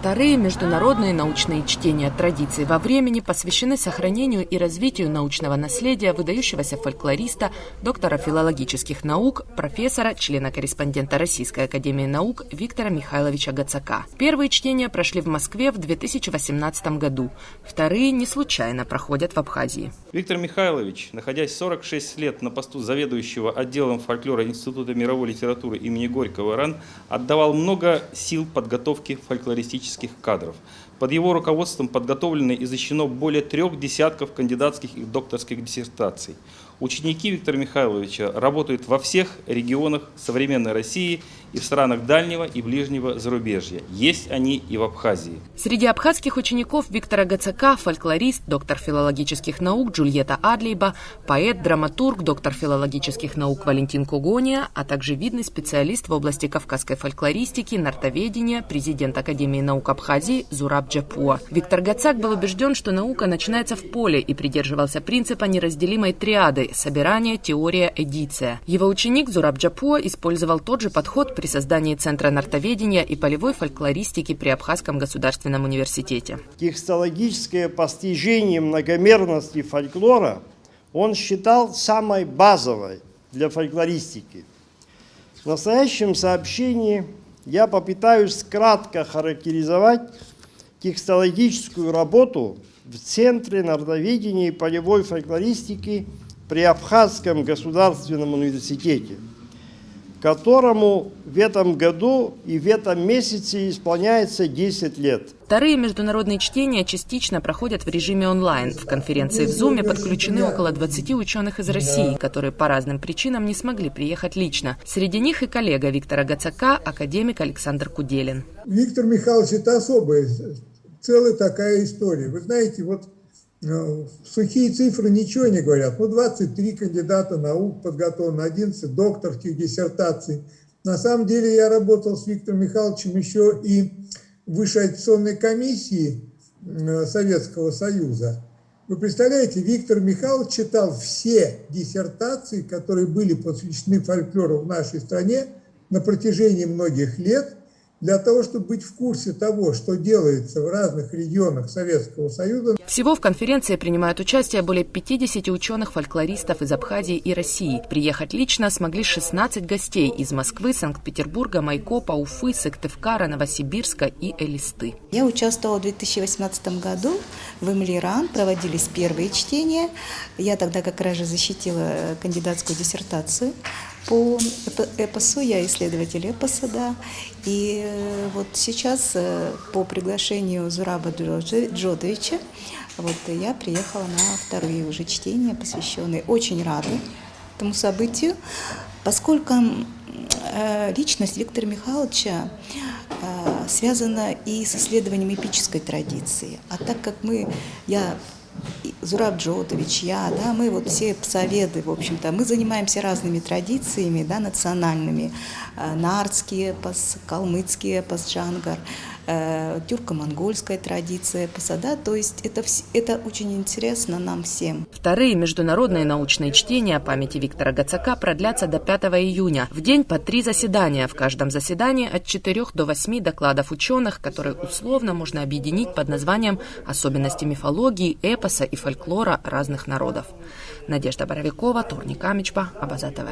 Вторые международные научные чтения традиций во времени посвящены сохранению и развитию научного наследия выдающегося фольклориста, доктора филологических наук, профессора, члена-корреспондента Российской академии наук Виктора Михайловича Гацака. Первые чтения прошли в Москве в 2018 году. Вторые не случайно проходят в Абхазии. Виктор Михайлович, находясь 46 лет на посту заведующего отделом фольклора Института мировой литературы имени Горького РАН, отдавал много сил подготовке фольклористических кадров. Под его руководством подготовлено и защищено более 3 десятков кандидатских и докторских диссертаций. Ученики Виктора Михайловича работают во всех регионах современной России и в странах дальнего и ближнего зарубежья. Есть они и в Абхазии. Среди абхазских учеников Виктора Гацака фольклорист, доктор филологических наук Джульетта Адлейба, поэт, драматург, доктор филологических наук Валентин Когония, а также видный специалист в области кавказской фольклористики, нартоведения, президент Академии наук Абхазии Зураб Джапуа. Виктор Гацак был убежден, что наука начинается в поле и придерживался принципа неразделимой триады – собирание, теория, эдиция. Его ученик Зураб Джапуа использовал тот же подход при создании Центра нартоведения и полевой фольклористики при Абхазском государственном университете. Текстологическое постижение многомерности фольклора он считал самой базовой для фольклористики. В настоящем сообщении я попытаюсь кратко характеризовать текстологическую работу в Центре нартоведения и полевой фольклористики при Абхазском государственном университете, которому в этом году и в этом месяце исполняется 10 лет. Вторые международные чтения частично проходят в режиме онлайн. В конференции в Zoom подключены около 20 ученых из России, которые по разным причинам не смогли приехать лично. Среди них и коллега Виктора Гацака, академик Александр Куделин. Виктор Михайлович – это особая, целая такая история. Вы знаете, вот сухие цифры ничего не говорят. 23 кандидата наук подготовлено, 11 докторских диссертаций. На самом деле я работал с Виктором Михайловичем еще и в Высшей аттестационной комиссии Советского Союза. Вы представляете, Виктор Михайлович читал все диссертации, которые были посвящены фольклору в нашей стране на протяжении многих лет, для того, чтобы быть в курсе того, что делается в разных регионах Советского Союза. Всего в конференции принимают участие более 50 ученых-фольклористов из Абхазии и России. Приехать лично смогли 16 гостей из Москвы, Санкт-Петербурга, Майкопа, Уфы, Сыктывкара, Новосибирска и Элисты. Я участвовала в 2018 году в МЛИ-РАН, проводились первые чтения. Я тогда как раз же защитила кандидатскую диссертацию по эпосу, я исследователь эпоса, да. И вот сейчас по приглашению Зураба Джодовича я приехала на вторые уже чтения, посвященные. Очень рада этому событию, поскольку личность Виктора Михайловича связана и с исследованием эпической традиции. А так как Зураб Джодович, мы вот все псоведы, в общем-то, мы занимаемся разными традициями, национальными, нартский эпос, калмыцкий эпос, джангар, тюрко-монгольская традиция эпоса, то есть это очень интересно нам всем. Вторые международные научные чтения памяти Виктора Гацака продлятся до 5 июня. В день по 3 заседания. В каждом заседании от 4 до 8 докладов ученых, которые условно можно объединить под названием «Особенности мифологии, эпоса и фольклора разных народов». Надежда Боровикова, Торник Амичба, Абаза ТВ.